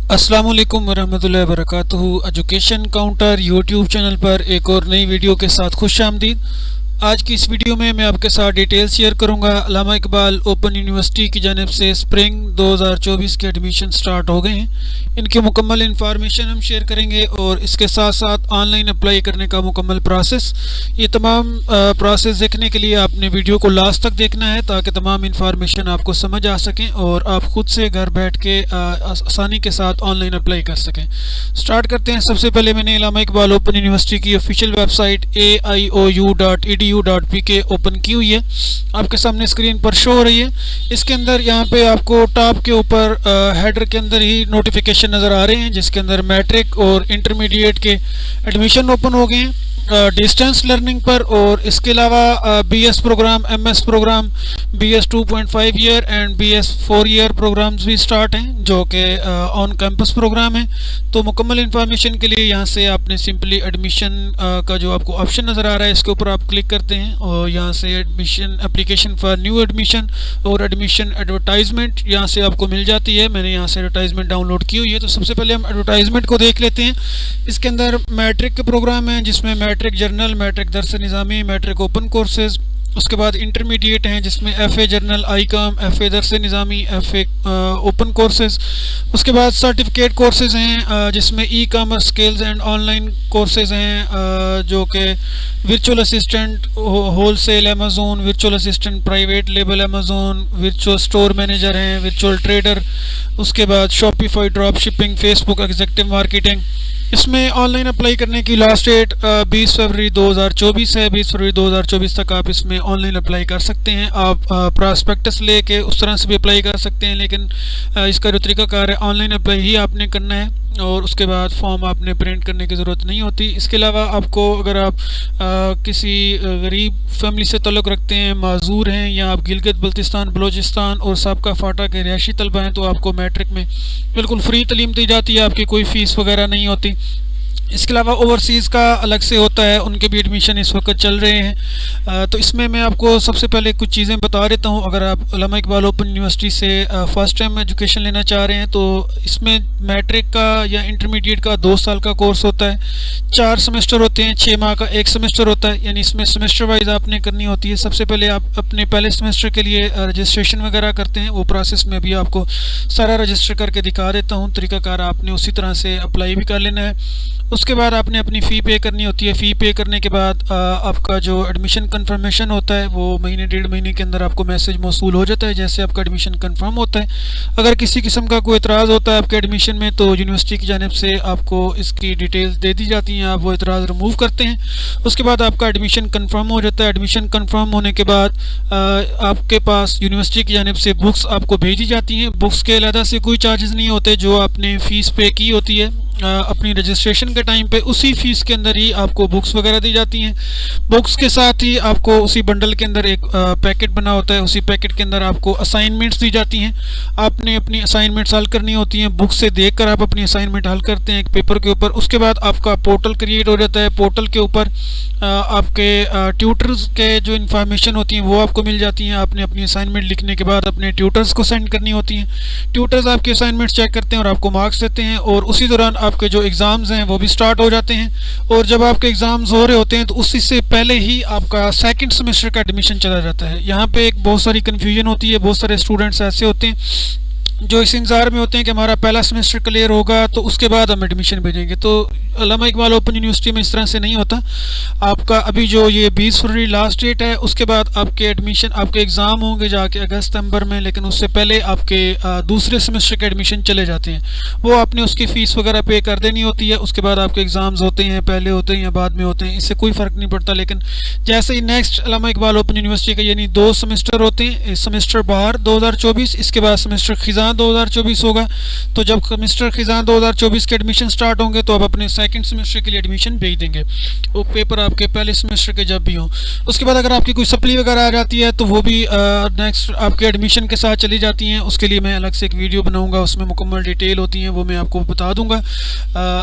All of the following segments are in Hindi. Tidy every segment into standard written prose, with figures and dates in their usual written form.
अस्सलाम वालेकुम वरहमतुल्लाहि वबरकातुहू। एजुकेशन काउंटर यूट्यूब चैनल पर एक और नई वीडियो के साथ खुश आमदीद। आज की इस वीडियो में मैं आपके साथ डिटेल शेयर करूंगा। अल्लामा इकबाल ओपन यूनिवर्सिटी की जानिब से स्प्रिंग 2024 के एडमिशन स्टार्ट हो गए हैं। इनकी मुकम्मल इंफॉर्मेशन हम शेयर करेंगे और इसके साथ साथ ऑनलाइन अप्लाई करने का मुकम्मल प्रोसेस। ये तमाम प्रोसेस देखने के लिए आपने वीडियो को लास्ट तक देखना है ताकि तमाम इंफॉर्मेशन आपको समझ आ सकें और आप खुद से घर बैठ के आसानी के साथ ऑनलाइन अप्लाई कर सकें। स्टार्ट करते हैं। सबसे पहले मैंने अल्लामा इकबाल ओपन यूनिवर्सिटी की ऑफिशियल वेबसाइट aiou.edu.pk ओपन की हुई है। आपके सामने स्क्रीन पर शो हो रही है। इसके अंदर यहाँ पे आपको टॉप के ऊपर हेडर के अंदर ही नोटिफिकेशन नज़र आ रहे हैं जिसके अंदर मैट्रिक और इंटरमीडिएट के एडमिशन ओपन हो गए हैं डिस्टेंस लर्निंग पर। और इसके अलावा BS programme, MS programme, BS 2.5 year and BS 4 year programmes भी स्टार्ट हैं जो कि ऑन कैंपस प्रोग्राम है। तो मुकम्मल इन्फॉर्मेशन के लिए यहाँ से आपने सिंपली एडमिशन का जो आपको ऑप्शन नज़र आ रहा है इसके ऊपर आप क्लिक करते हैं और यहाँ से admission application for new admission और एडमिशन एडवर्टाइजमेंट यहाँ से आपको मिल जाती है। मैंने यहाँ से एडवर्टाइजमेंट डाउनलोड की हुई है। तो सबसे पहले हम एडवर्टाइजमेंट को देख लेते हैं। इसके अंदर मैट्रिक के प्रोग्राम हैं जिसमें matric general, matric Dars Nizami, matric open courses. उसके बाद इंटरमीडिएट हैं जिसमें FA general, ICOM, FA Dars Nizami, FA open courses. उसके बाद सर्टिफिकेट कोर्सेज हैं जिसमें e-commerce skills and online courses हैं जो कि virtual assistant wholesale Amazon, virtual assistant private label Amazon, virtual store manager हैं, वर्चुअल ट्रेडर। उसके बाद Shopify drop shipping, Facebook executive marketing. इसमें ऑनलाइन अप्लाई करने की लास्ट डेट 20 फरवरी 2024 है। 20 फरवरी 2024 तक आप इसमें ऑनलाइन अप्लाई कर सकते हैं। आप प्रॉस्पेक्टस लेके उस तरह से भी अप्लाई कर सकते हैं, लेकिन इसका जो तरीकाकार है ऑनलाइन अप्लाई ही आपने करना है और उसके बाद फॉर्म आपने प्रिंट करने की ज़रूरत नहीं होती। इसके अलावा आपको अगर आप किसी गरीब फैमिली से ताल्लुक़ रखते हैं, माजूर हैं, या आप गिलगित बल्तिस्तान बलोचिस्तान और साबका फाटा के रिहायशी तलबा हैं तो आपको मैट्रिक में बिल्कुल फ्री तालीम दी जाती है, आपकी कोई फ़ीस वगैरह नहीं होती। इसके अलावा ओवरसीज़ का अलग से होता है, उनके भी एडमिशन इस वक्त चल रहे हैं। तो इसमें मैं आपको सबसे पहले कुछ चीज़ें बता देता हूँ। अगर आप अल्लामा इकबाल ओपन यूनिवर्सिटी से फ़र्स्ट टाइम एजुकेशन लेना चाह रहे हैं तो इसमें मैट्रिक का या इंटरमीडिएट का 2 साल का कोर्स होता है। 4 सेमेस्टर होते हैं, 6 माह का 1 सेमेस्टर होता है, यानी इसमें सेमेस्टर वाइज आपने करनी होती है। सबसे पहले आप अपने पहले सेमेस्टर के लिए रजिस्ट्रेशन वगैरह करते हैं। वो प्रोसेस में भी आपको सारा रजिस्टर करके दिखा देता हूँ। तरीकाकार आपने उसी तरह से अप्लाई भी कर लेना है। उसके बाद आपने अपनी फ़ी पे करनी होती है। फ़ी पे करने के बाद आपका जो एडमिशन कंफर्मेशन होता है वो महीने 1.5 महीने के अंदर आपको मैसेज मौसूल हो जाता है जैसे आपका एडमिशन कंफर्म होता है। अगर किसी किस्म का कोई एतराज़ होता है आपके एडमिशन में तो यूनिवर्सिटी की जानिब से आपको इसकी डिटेल्स दे दी जाती हैं, आप वो एतराज़ रिमूव करते हैं। उसके बाद आपका एडमिशन कंफर्म हो जाता है। एडमिशन कंफर्म होने के बाद आपके पास यूनिवर्सिटी की जानिब से बुक्स आपको भेजी जाती हैं। बुक्स के अलहदा से कोई चार्जेस नहीं होते, जो आपने फ़ीस पे की होती है अपनी रजिस्ट्रेशन के टाइम पे उसी फीस के अंदर ही आपको बुक्स वगैरह दी जाती हैं। बुक्स के साथ ही आपको उसी बंडल के अंदर एक पैकेट बना होता है, उसी पैकेट के अंदर आपको असाइनमेंट्स दी जाती हैं। आपने अपनी असाइनमेंट्स हल करनी होती हैं। बुक्स से देखकर आप अपनी असाइनमेंट हल करते हैं एक पेपर के ऊपर। उसके बाद आपका पोर्टल क्रिएट हो जाता है। पोर्टल के ऊपर आपके ट्यूटर्स के जो इन्फॉर्मेशन होती हैं वो आपको मिल जाती हैं। आपने अपनी असाइनमेंट लिखने के बाद अपने ट्यूटर्स को सेंड करनी होती हैं। ट्यूटर्स आपकी असाइनमेंट चेक करते हैं और आपको मार्क्स देते हैं और उसी दौरान आपके जो एग्ज़ाम्स हैं वो भी स्टार्ट हो जाते हैं। और जब आपके एग्ज़ाम्स हो रहे होते हैं तो उसी से पहले ही आपका सेकंड सेमेस्टर का एडमिशन चला जाता है। यहाँ पे एक बहुत सारी कन्फ्यूजन होती है। बहुत सारे स्टूडेंट्स ऐसे होते हैं जो इस इंतज़ार में होते हैं कि हमारा पहला सेमेस्टर क्लियर होगा तो उसके बाद हम एडमिशन भेजेंगे। तो अल्लामा इकबाल ओपन यूनिवर्सिटी में इस तरह से नहीं होता। आपका अभी जो ये 20 फरवरी लास्ट डेट है, उसके बाद आपके एडमिशन आपके एग्ज़ाम होंगे जाके अगस्त सितंबर में, लेकिन उससे पहले आपके दूसरे सेमेस्टर के एडमिशन चले जाते हैं। वो आपने उसकी फ़ीस वगैरह पे कर देनी होती है। उसके बाद आपके एग्ज़ाम्स होते हैं, पहले होते हैं या बाद में होते हैं, इससे कोई फ़र्क नहीं पड़ता। लेकिन जैसे ही नेक्स्ट अल्लामा इकबाल ओपन यूनिवर्सिटी का यानी 2 सेमेस्टर होते हैं, सेमेस्टर बाहर 2024, इसके बाद सेमेस्टर खिज़ां 2024 होगा। तो जब सेमेस्टर खिज़ां 2024 के एडमिशन स्टार्ट होंगे तो आप अपने सेकंड सेमेस्टर के लिए एडमिशन भेज देंगे, वो पेपर आपके पहले सेमेस्टर के जब भी हों। उसके बाद अगर आपकी कोई सप्ली वगैरह आ जाती है तो वो भी नेक्स्ट आपके एडमिशन के साथ चली जाती हैं। उसके लिए मैं अलग से एक वीडियो बनाऊंगा, उसमें मुकम्मल डिटेल होती हैं, वो मैं आपको बता दूंगा।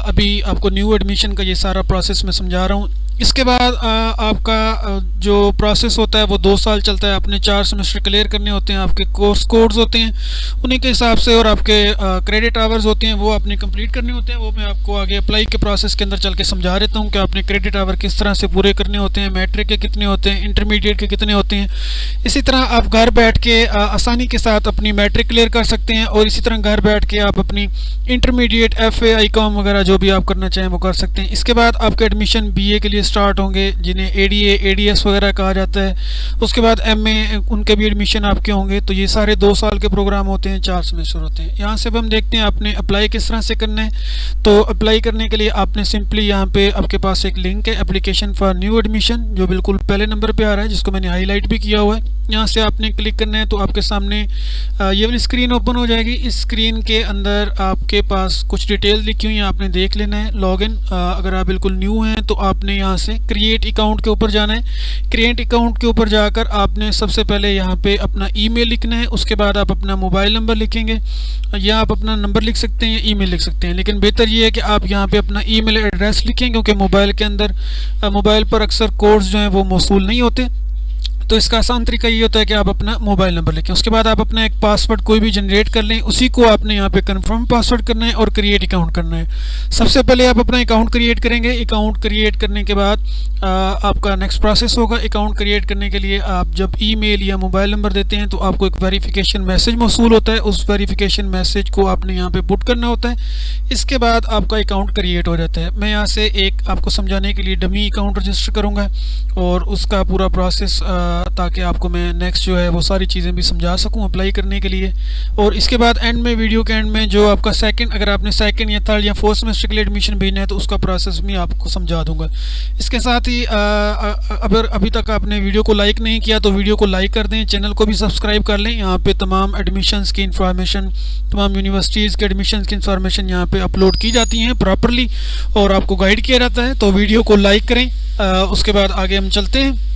अभी आपको न्यू एडमिशन का ये सारा प्रोसेस मैं समझा रहा हूँ। इसके बाद आपका जो प्रोसेस होता है वो 2 साल चलता है। आपने 4 सेमेस्टर क्लियर करने होते हैं, आपके कोर्स कोड्स होते हैं उन्हीं के हिसाब से, और आपके क्रेडिट आवर्स होते हैं वो आपने कंप्लीट करने होते हैं। वो मैं आपको आगे अप्लाई के प्रोसेस के अंदर चल के समझा देता हूँ कि आपने क्रेडिट आवर किस तरह से पूरे करने होते हैं, मैट्रिक के कितने होते हैं, इंटरमीडिएट के कितने होते हैं। इसी तरह आप घर बैठ के आसानी के साथ अपनी मैट्रिक क्लियर कर सकते हैं, और इसी तरह घर बैठ के आप अपनी इंटरमीडिएट FA ICOM वगैरह जो भी आप करना चाहें वो कर सकते हैं। इसके बाद आपके एडमिशन BA के लिए स्टार्ट होंगे, जिन्हें ADA ADS वगैरह कहा जाता है। उसके बाद MA उनके भी एडमिशन आपके होंगे। तो ये सारे 2 साल के प्रोग्राम होते हैं, 4 सेमेस्टर होते हैं। यहाँ से अब हम देखते हैं आपने अप्लाई किस तरह से करना है। तो अप्लाई करने के लिए आपने सिंपली यहाँ पे आपके पास एक लिंक है, एप्लीकेशन फॉर न्यू एडमिशन, जो बिल्कुल पहले नंबर पे आ रहा है, जिसको मैंने हाईलाइट भी किया हुआ है। यहाँ से आपने क्लिक करना है तो आपके सामने ये वाली स्क्रीन ओपन हो जाएगी। इस स्क्रीन के अंदर आपके पास कुछ डिटेल लिखी हुई है, आपने देख लेना है। लॉगिन, अगर आप बिल्कुल न्यू हैं तो आपने यहाँ से क्रिएट अकाउंट के ऊपर जाना है। क्रिएट अकाउंट के ऊपर जाकर आपने सबसे पहले यहाँ पे अपना ईमेल लिखना है। उसके बाद आप अपना मोबाइल नंबर लिखेंगे, या आप अपना नंबर लिख सकते हैं, ईमेल लिख सकते हैं, लेकिन बेहतर ये है कि आप यहाँ पे अपना ईमेल एड्रेस लिखें, क्योंकि मोबाइल के अंदर मोबाइल पर अक्सर कोड्स जो हैं वो मौसूल नहीं होते। तो इसका आसान तरीका ये होता है कि आप अपना मोबाइल नंबर लिखें। उसके बाद आप अपना एक पासवर्ड कोई भी जनरेट कर लें, उसी को आपने यहाँ पे कंफर्म पासवर्ड करना है और क्रिएट अकाउंट करना है। सबसे पहले आप अपना अकाउंट क्रिएट करेंगे। अकाउंट क्रिएट करने के बाद आपका नेक्स्ट प्रोसेस होगा। अकाउंट क्रिएट करने के लिए आप जब ईमेल या मोबाइल नंबर देते हैं तो आपको एक वेरिफिकेशन मैसेज मौसूल होता है। उस वेरिफिकेशन मैसेज को आपने यहाँ पे पुट करना होता है। इसके बाद आपका अकाउंट क्रिएट हो जाता है। मैं यहाँ से एक आपको समझाने के लिए डमी अकाउंट रजिस्टर करूँगा और उसका पूरा प्रोसेस, ताकि आपको मैं नेक्स्ट जो है वो सारी चीज़ें भी समझा सकूं अप्लाई करने के लिए। और इसके बाद एंड में, वीडियो के एंड में, जो आपका अगर आपने सेकंड या थर्ड या फोर्थ सेमेस्टर के लिए एडमिशन भेजना है तो उसका प्रोसेस भी आपको समझा दूंगा। इसके साथ ही अगर अभी तक आपने वीडियो को लाइक नहीं किया तो वीडियो को लाइक कर दें, चैनल को भी सब्सक्राइब कर लें। यहाँ पे तमाम एडमिशन्स की इंफॉर्मेशन, तमाम यूनिवर्सिटीज़ के एडमिशन की इंफॉर्मेशन यहाँ पे अपलोड की जाती हैं प्रॉपरली, और आपको गाइड किया जाता है। तो वीडियो को लाइक करें। उसके बाद आगे हम चलते हैं।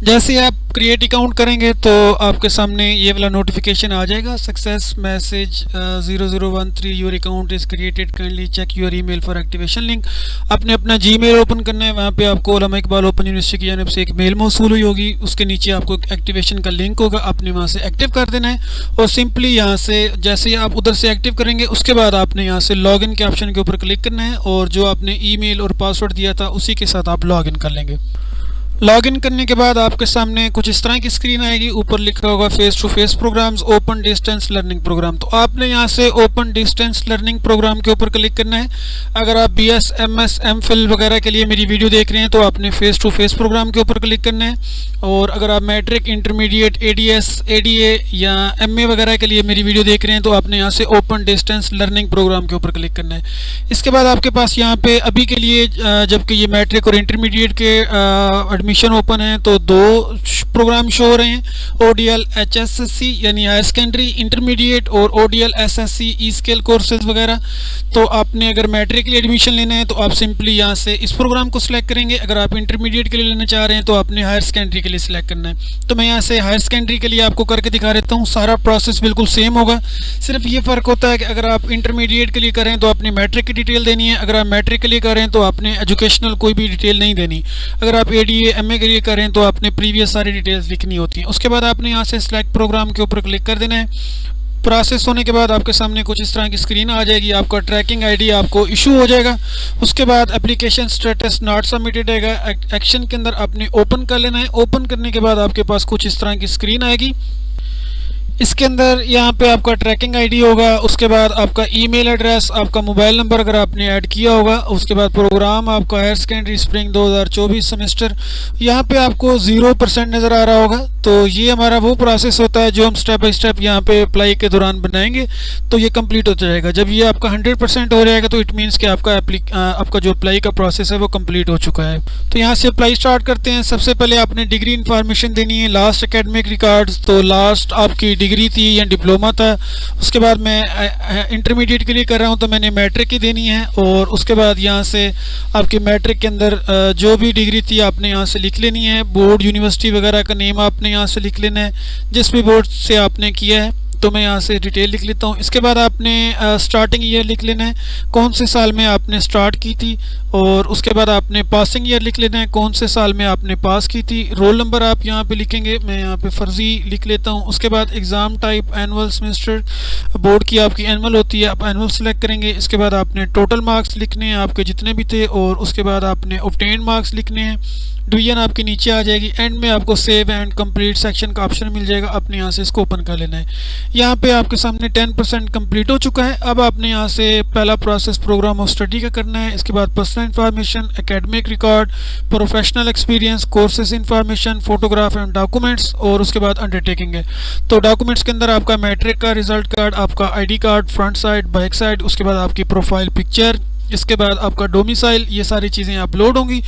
जैसे आप क्रिएट अकाउंट करेंगे तो आपके सामने ये वाला नोटिफिकेशन आ जाएगा, success message 0013 your account is created, kindly check your email for activation link. आपने अपना जीमेल ओपन करना है। वहाँ पे आपको उलमा इकबाल ओपन यूनिवर्सिटी की जानिब से एक मेल मौसूल हुई होगी, उसके नीचे आपको एक्टिवेशन का लिंक होगा, आपने वहाँ से एक्टिव कर देना है। और सिंपली यहाँ से जैसे ही आप उधर से एक्टिव करेंगे उसके बाद आपने यहाँ से लॉगिन के ऑप्शन के ऊपर क्लिक करना है, और जो आपने ईमेल और पासवर्ड दिया था उसी के साथ आप लॉगिन कर लेंगे। लॉगिन करने के बाद आपके सामने कुछ इस तरह की स्क्रीन आएगी। ऊपर लिखा होगा face to face programmes, open distance learning programme. तो आपने यहाँ से ओपन डिस्टेंस लर्निंग प्रोग्राम के ऊपर क्लिक करना है। अगर आप BS MS MPhil वगैरह के लिए मेरी वीडियो देख रहे हैं तो आपने फेस टू फेस प्रोग्राम के ऊपर क्लिक करना है। और अगर आप मैट्रिक, इंटरमीडिएट, ADS ADA या MA वगैरह के लिए मेरी वीडियो देख रहे हैं तो आपने यहाँ से ओपन डिस्टेंस लर्निंग प्रोग्राम के ऊपर क्लिक करना है। इसके बाद आपके पास यहाँ पे अभी के लिए, जबकि ये मैट्रिक और इंटरमीडिएट के एडमिशन ओपन है, तो 2 प्रोग्राम शो हो रहे हैं, ODL HSSC यानी हायर सेकेंडरी इंटरमीडिएट, और ODL SSC ई स्केल कोर्सेज वगैरह। तो आपने अगर मैट्रिक के लिए एडमिशन लेना है तो आप सिंपली यहाँ से इस प्रोग्राम को सिलेक्ट करेंगे। अगर आप इंटरमीडिएट के लिए लेना चाह रहे हैं तो आपने हायर सेकेंडरी के लिए सिलेक्ट करना है। तो मैं यहाँ से हायर सेकेंडरी के लिए आपको करके दिखा देता हूँ। सारा प्रोसेस बिल्कुल सेम होगा, सिर्फ ये फ़र्क होता है कि अगर आप इंटरमीडिएट के लिए करें तो आपने मैट्रिक की डिटेल देनी है, अगर आप मैट्रिक के लिए करें तो आपने एजुकेशनल कोई भी डिटेल नहीं देनी, अगर आप ADA MA के लिए करें तो आपने प्रीवियस सारी डिटेल्स लिखनी होती हैं। उसके बाद आपने यहाँ से सिलेक्ट प्रोग्राम के ऊपर क्लिक कर देना है। प्रोसेस होने के बाद आपके सामने कुछ इस तरह की स्क्रीन आ जाएगी। आपका ट्रैकिंग ID आपको इशू हो जाएगा। उसके बाद एप्लीकेशन स्टेटस नॉट सबमिटेड आएगा। एक्शन के अंदर आपने ओपन कर लेना है। ओपन करने के बाद आपके पास कुछ इस तरह की स्क्रीन आएगी। इसके अंदर यहाँ पे आपका ट्रैकिंग ID होगा, उसके बाद आपका ईमेल एड्रेस, आपका मोबाइल नंबर अगर आपने ऐड किया होगा, उसके बाद प्रोग्राम आपका हायर सेकेंडरी स्प्रिंग 2024 सेमेस्टर, यहाँ पे आपको 0% नज़र आ रहा होगा। तो ये हमारा वो प्रोसेस होता है जो हम स्टेप बाय स्टेप यहाँ पे अप्लाई के दौरान बनाएंगे, तो ये कंप्लीट हो जाएगा। जब ये आपका 100% हो जाएगा तो इट मीन्स कि आपका जो अप्लाई का प्रोसेस है वो कंप्लीट हो चुका है। तो यहाँ से अप्लाई स्टार्ट करते हैं। सबसे पहले आपने डिग्री इन्फॉर्मेशन देनी है, लास्ट एकेडमिक रिकॉर्ड्स, तो लास्ट आपकी डिग्री थी या डिप्लोमा था। उसके बाद मैं इंटरमीडिएट के लिए कर रहा हूँ तो मैंने मैट्रिक की देनी है, और उसके बाद यहाँ से आपकी मैट्रिक के अंदर जो भी डिग्री थी आपने यहाँ से लिख लेनी है। बोर्ड, यूनिवर्सिटी वगैरह का नेम आपने यहाँ से लिख लेना है, जिस भी बोर्ड से आपने किया है। तो मैं यहाँ से डिटेल लिख लेता हूँ। इसके बाद आपने स्टार्टिंग ईयर लिख लेना है, कौन से साल में आपने स्टार्ट की थी, और उसके बाद आपने पासिंग ईयर लिख लेना है, कौन से साल में आपने पास की थी। रोल नंबर आप यहाँ पे लिखेंगे, मैं यहाँ पे फर्जी लिख लेता हूँ। उसके बाद exam type annual semester, board की आपकी एनुअल होती है, आप एनुअल सेलेक्ट करेंगे। इसके बाद आपने टोटल मार्क्स लिखने हैं आपके जितने भी थे, और उसके बाद आपने ऑब्टेन मार्क्स लिखने हैं। डिवीजन आपकी नीचे आ जाएगी, एंड में आपको सेव एंड कंप्लीट सेक्शन का ऑप्शन मिल जाएगा, आपने यहाँ से इसको ओपन कर लेना है। यहाँ पे आपके सामने 10% कंप्लीट हो चुका है। अब आपने यहाँ से पहला प्रोसेस प्रोग्राम ऑफ स्टडी का करना है। इसके बाद personal information, academic record, professional experience, courses information, photograph and documents, और उसके बाद अंडरटेकिंग है। तो डॉक्यूमेंट्स के अंदर आपका मैट्रिक का रिजल्ट कार्ड, आपका ID card front side back side, उसके बाद आपकी प्रोफाइल पिक्चर, इसके बाद आपका डोमिसाइल, ये सारी चीज़ें अपलोड होंगी।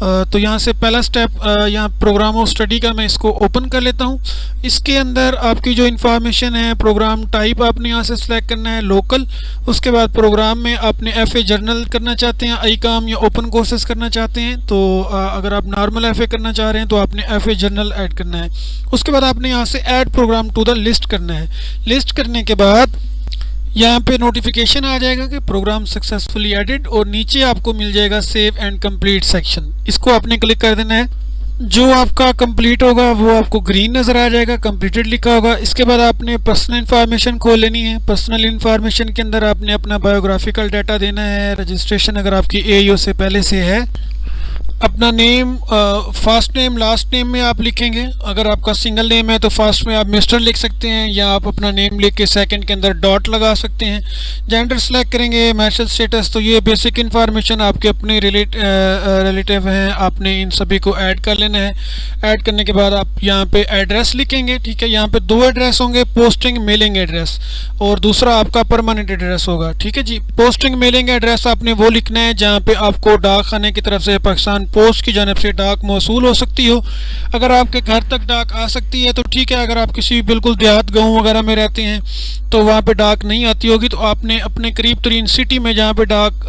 तो यहाँ से पहला स्टेप यहाँ प्रोग्राम ऑफ स्टडी का मैं इसको ओपन कर लेता हूँ। इसके अंदर आपकी जो इन्फॉर्मेशन है, प्रोग्राम टाइप आपने यहाँ से सिलेक्ट करना है लोकल। उसके बाद प्रोग्राम में आपने FA जर्नल करना चाहते हैं, ICOM या ओपन कोर्सेज करना चाहते हैं, तो अगर आप नॉर्मल FA करना चाह रहे हैं तो आपने FA जर्नल ऐड करना है। उसके बाद आपने यहाँ से add programme to the list करना है। लिस्ट करने के बाद यहाँ पे नोटिफिकेशन आ जाएगा कि प्रोग्राम सक्सेसफुली एडिड, और नीचे आपको मिल जाएगा सेव एंड कंप्लीट सेक्शन, इसको आपने क्लिक कर देना है। जो आपका कंप्लीट होगा वो आपको ग्रीन नज़र आ जाएगा, कंप्लीटेड लिखा होगा। इसके बाद आपने पर्सनल इन्फॉर्मेशन खोल लेनी है। पर्सनल इन्फॉर्मेशन के अंदर आपने अपना बायोग्राफिकल डाटा देना है, रजिस्ट्रेशन अगर आपकी AEO से पहले से है, अपना name, first name last name में आप लिखेंगे। अगर आपका सिंगल नेम है तो फर्स्ट में आप मिस्टर लिख सकते हैं, या आप अपना नेम लिख के सेकंड के अंदर डॉट लगा सकते हैं। जेंडर सेलेक्ट करेंगे, मैरिटल स्टेटस, तो ये बेसिक इन्फॉर्मेशन आपके अपने रिलेटिव हैं, आपने इन सभी को ऐड कर लेना है। ऐड करने के बाद आप यहाँ पे एड्रेस लिखेंगे, ठीक है। यहाँ पे 2 एड्रेस होंगे, पोस्टिंग मेलिंग एड्रेस, और दूसरा आपका परमानेंट एड्रेस होगा, ठीक है जी। पोस्टिंग मेलिंग एड्रेस आपने वो लिखना है जहाँ पे आपको डाक खाने की तरफ से पाकिस्तान पोस्ट की जानब से डाक मौसूल हो सकती हो। अगर आपके घर तक डाक आ सकती है तो ठीक है, अगर आप किसी बिल्कुल देहात गाँव वगैरह में रहते हैं तो वहाँ पे डाक नहीं आती होगी, तो आपने अपने करीब तरीन सिटी में जहाँ पे डाक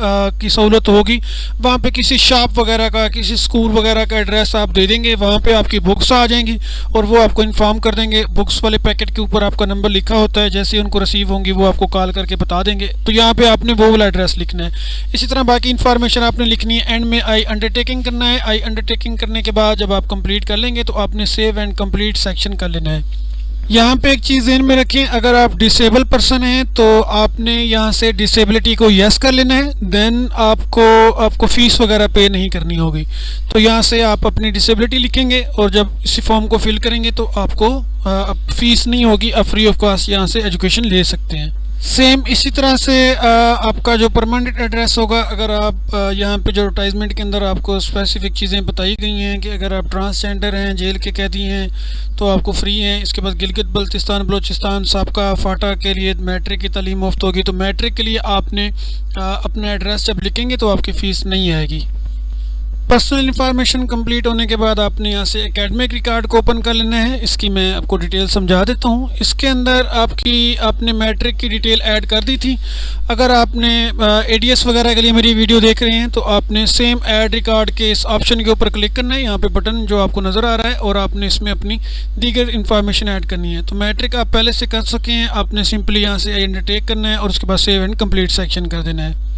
की सहूलत होगी वहाँ पे किसी शॉप वगैरह का, किसी स्कूल वगैरह का एड्रेस आप दे देंगे, वहाँ पे आपकी बुक्स आ जाएंगी और वो आपको इन्फॉर्म कर देंगे। बुक्स वाले पैकेट के ऊपर आपका नंबर लिखा होता है, जैसे उनको रिसीव होंगी वो आपको कॉल करके बता देंगे। तो यहाँ पे आपने वो वाला एड्रेस लिखना है। इसी तरह बाकी इन्फॉर्मेशन आपने लिखनी है। एंड में आई अंडरटेकिंग करना है। आई अंडरटेकिंग करने के बाद जब आप कंप्लीट कर लेंगे तो आपने सेव एंड कंप्लीट सेक्शन कर लेना है। यहाँ पे एक चीज़ ध्यान में रखें, अगर आप डिसेबल पर्सन हैं तो आपने यहाँ से डिसेबिलिटी को यस कर लेना है, देन आपको फ़ीस वगैरह पे नहीं करनी होगी। तो यहाँ से आप अपनी डिसेबिलिटी लिखेंगे और जब इसी फॉर्म को फिल करेंगे तो आपको फ़ीस नहीं होगी, आप फ्री ऑफ कॉस्ट यहाँ से एजुकेशन ले सकते हैं। सेम इसी तरह से आपका जो परमानेंट एड्रेस होगा, अगर आप यहाँ पे जो एडवर्टाइजमेंट के अंदर आपको स्पेसिफिक चीज़ें बताई गई हैं कि अगर आप ट्रांसजेंडर हैं, जेल के कैदी हैं तो आपको फ्री हैं। इसके बाद गिलगित बल्तिस्तान बलोचिस्तान साबका फाटा के लिए मैट्रिक की तालीम मुफ्त होगी, तो मैट्रिक के लिए आपने अपना एड्रेस जब लिखेंगे तो आपकी फ़ीस नहीं आएगी। पर्सनल इन्फॉर्मेशन कंप्लीट होने के बाद आपने यहाँ से एकेडमिक रिकॉर्ड को ओपन कर लेना है। इसकी मैं आपको डिटेल समझा देता हूँ। इसके अंदर आपने मैट्रिक की डिटेल ऐड कर दी थी। अगर आपने ADS वगैरह के लिए मेरी वीडियो देख रहे हैं तो आपने सेम ऐड रिकॉर्ड के इस ऑप्शन के ऊपर क्लिक करना है, यहाँ पे बटन जो आपको नज़र आ रहा है, और आपने इसमें अपनी दीगर इन्फॉर्मेशन ऐड करनी है। तो मैट्रिक आप पहले से कर सके हैं, आपने सिंपली यहाँ से अंडरटेक करना है और उसके बाद सेव एंड कंप्लीट सेक्शन कर देना है।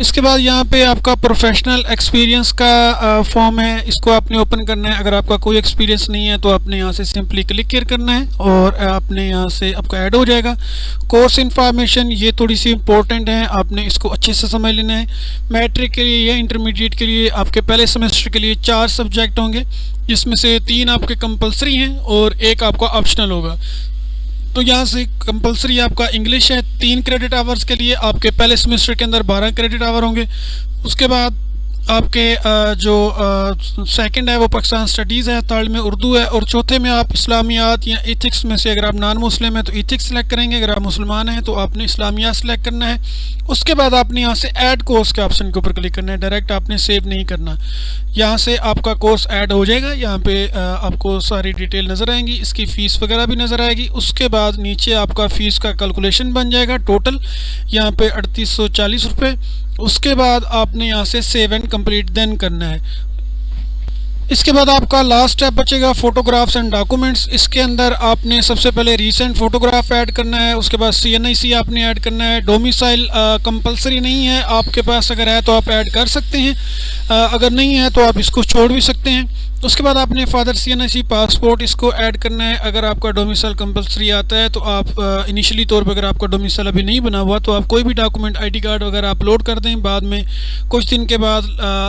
इसके बाद यहाँ पे आपका प्रोफेशनल एक्सपीरियंस का फॉर्म है, इसको आपने ओपन करना है। अगर आपका कोई एक्सपीरियंस नहीं है तो आपने यहाँ से सिंपली क्लिक करना है और आपने यहाँ से आपका ऐड हो जाएगा। कोर्स इन्फॉर्मेशन ये थोड़ी सी इंपॉर्टेंट है, आपने इसको अच्छे से समझ लेना है। मैट्रिक के लिए या इंटरमीडिएट के लिए आपके पहले सेमेस्टर के लिए 4 सब्जेक्ट होंगे, जिसमें से 3 आपके कंपलसरी हैं और 1 आपका ऑप्शनल होगा। तो यहाँ से कंपलसरी आपका इंग्लिश है, 3 क्रेडिट आवर्स के लिए आपके पहले सेमेस्टर के अंदर 12 क्रेडिट आवर होंगे। उसके बाद आपके जो सेकंड है वो पाकिस्तान स्टडीज़ है, थर्ड में उर्दू है, और चौथे में आप इस्लामियात या इथिक्स में से अगर आप नॉन मुस्लिम हैं तो इथिक्स सेलेक्ट करेंगे, अगर आप मुसलमान हैं तो आपने इस्लामियात सेलेक्ट करना है। उसके बाद आपने यहाँ से ऐड कोर्स के ऑप्शन के ऊपर क्लिक करना है, डायरेक्ट आपने सेव नहीं करना। यहाँ से आपका कोर्स ऐड हो जाएगा, यहाँ पे आपको सारी डिटेल नज़र आएंगी, इसकी फ़ीस वगैरह भी नज़र आएगी। उसके बाद नीचे आपका फ़ीस का कैलकुलेशन बन जाएगा टोटल, यहाँ पे 3840 रुपये। उसके बाद आपने यहाँ से सेव एंड कंप्लीट देन करना है। इसके बाद आपका लास्ट स्टेप बचेगा फोटोग्राफ्स एंड डॉक्यूमेंट्स। इसके अंदर आपने सबसे पहले रीसेंट फोटोग्राफ ऐड करना है, उसके बाद CNIC आपने ऐड करना है। डोमिसाइल कंपलसरी नहीं है, आपके पास अगर है तो आप ऐड कर सकते हैं, अगर नहीं है तो आप इसको छोड़ भी सकते हैं। उसके बाद आपने फादर CNIC पासपोर्ट इसको ऐड करना है। अगर आपका डोमिसाइल कंपलसरी आता है तो आप इनिशियली तौर पर, अगर आपका डोमिसाइल अभी नहीं बना हुआ तो आप कोई भी डॉक्यूमेंट ID कार्ड वगैरह अपलोड कर दें। बाद में कुछ दिन के बाद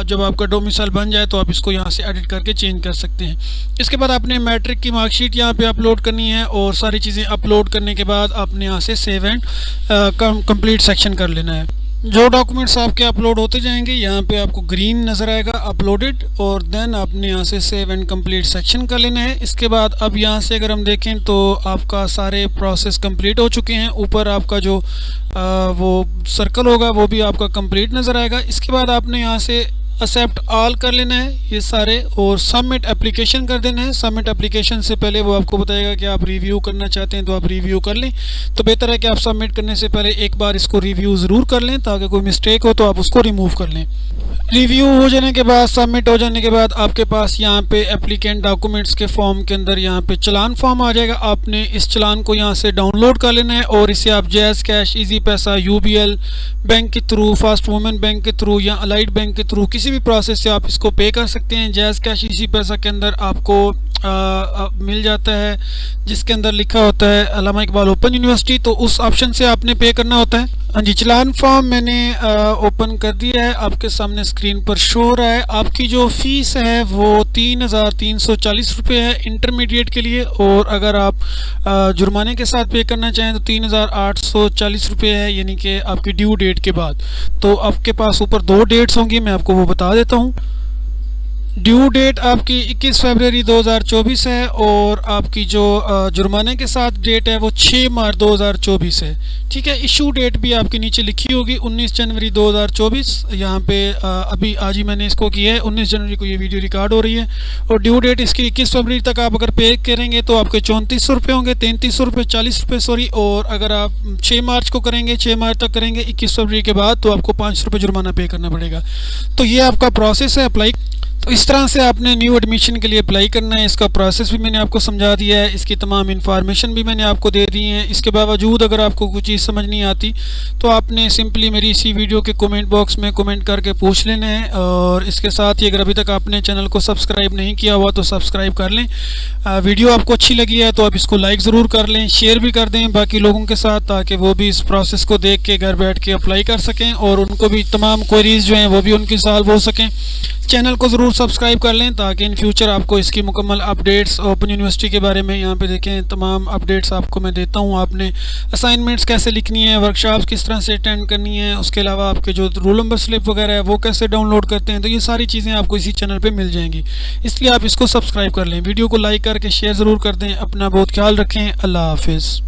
जब आपका डोमिसाइल बन जाए तो आप इसको यहाँ से एडिट करके चेंज कर सकते हैं। इसके बाद आपने मैट्रिक की मार्कशीट यहाँ पे अपलोड करनी है और सारी चीज़ें अपलोड करने के बाद आपने यहाँ से सेव एंड कंप्लीट सेक्शन कर लेना है। जो डॉक्यूमेंट्स आपके अपलोड होते जाएंगे यहाँ पे आपको ग्रीन नज़र आएगा अपलोडेड, और देन आपने यहाँ से सेव एंड कंप्लीट सेक्शन कर लेना है। इसके बाद अब यहाँ से अगर हम देखें तो आपका सारे प्रोसेस कंप्लीट हो चुके हैं। ऊपर आपका जो वो सर्कल होगा वो भी आपका कंप्लीट नज़र आएगा। इसके बाद आपने यहाँ से एक्सेप्ट ऑल कर लेना है ये सारे, और सबमिट एप्लीकेशन कर देना है। सबमिट एप्लीकेशन से पहले वो आपको बताएगा कि आप रिव्यू करना चाहते हैं तो आप रिव्यू कर लें। तो बेहतर है कि आप सबमिट करने से पहले एक बार इसको रिव्यू ज़रूर कर लें, ताकि कोई मिस्टेक हो तो आप उसको रिमूव कर लें। रिव्यू हो जाने के बाद, सबमिट हो जाने के बाद आपके पास यहाँ पे एप्लीकेंट डॉक्यूमेंट्स के फॉर्म के अंदर यहाँ पे चलान फॉर्म आ जाएगा। आपने इस चलान को यहाँ से डाउनलोड कर लेना है और इसे आप जैज़ कैश, इजी पैसा, UBL बैंक के थ्रू, फास्ट वूमेन बैंक के थ्रू या अलाइड बैंक के थ्रू किसी भी प्रोसेस से आप इसको पे कर सकते हैं। जैज़ कैश, इजी पैसा के अंदर आपको मिल जाता है जिसके अंदर लिखा होता है अल्लामा इकबाल ओपन यूनिवर्सिटी, तो उस ऑप्शन से आपने पे करना होता है। हाँ जी, चलान फॉर्म मैंने ओपन कर दिया है, आपके सामने स्क्रीन पर शो हो रहा है। आपकी जो फ़ीस है वो 3,340 रुपये है इंटरमीडिएट के लिए, और अगर आप जुर्माने के साथ पे करना चाहें तो 3,840 रुपये है, यानी कि आपकी ड्यू डेट के बाद। तो आपके पास ऊपर 2 डेट्स होंगी, मैं आपको वो बता देता हूँ। ड्यू डेट आपकी 21 फरवरी 2024 है, और आपकी जो जुर्माने के साथ डेट है वो 6 मार्च 2024 है। ठीक है, इशू डेट भी आपके नीचे लिखी होगी 19 जनवरी 2024। यहाँ पे अभी आज ही मैंने इसको किया है, 19 जनवरी को ये वीडियो रिकॉर्ड हो रही है, और ड्यू डेट इसकी 21 फरवरी तक आप अगर पे करेंगे तो आपके 3400 रुपये होंगे, 3300 रुपये, 40 रुपये सॉरी। और अगर आप 6 मार्च को करेंगे, 6 मार्च तक करेंगे 21 फरवरी के बाद, तो आपको 500 रुपये जुर्माना पे करना पड़ेगा। तो ये आपका प्रोसेस है अप्लाई। तो इस तरह से आपने न्यू एडमिशन के लिए अप्लाई करना है। इसका प्रोसेस भी मैंने आपको समझा दिया है, इसकी तमाम इन्फॉर्मेशन भी मैंने आपको दे दी है। इसके बावजूद अगर आपको कुछ चीज़ समझ नहीं आती तो आपने सिंपली मेरी इसी वीडियो के कमेंट बॉक्स में कमेंट करके पूछ लेना है। और इसके साथ ही अगर अभी तक आपने चैनल को सब्सक्राइब नहीं किया हुआ तो सब्सक्राइब कर लें। वीडियो आपको अच्छी लगी है तो आप इसको लाइक ज़रूर कर लें, शेयर भी कर दें बाकी लोगों के साथ, ताकि वो भी इस प्रोसेस को देख के घर बैठ के अप्लाई कर सकें और उनको भी तमाम क्वेरीज जो हैं वो भी उनकी सॉल्व हो सकें। चैनल को ज़रूर सब्सक्राइब कर लें ताकि इन फ्यूचर आपको इसकी मुकम्मल अपडेट्स ओपन यूनिवर्सिटी के बारे में, यहाँ पे देखें तमाम अपडेट्स आपको मैं देता हूँ। आपने असाइनमेंट्स कैसे लिखनी है, वर्कशॉप्स किस तरह से अटेंड करनी है, उसके अलावा आपके जो रोल नंबर स्लिप वगैरह है वो कैसे डाउनलोड करते हैं, तो ये सारी चीज़ें आपको इसी चैनल पर मिल जाएंगी। इसलिए आप इसको सब्सक्राइब कर लें, वीडियो को लाइक करके शेयर ज़रूर कर दें। अपना बहुत ख्याल रखें। अल्लाह हाफिज़।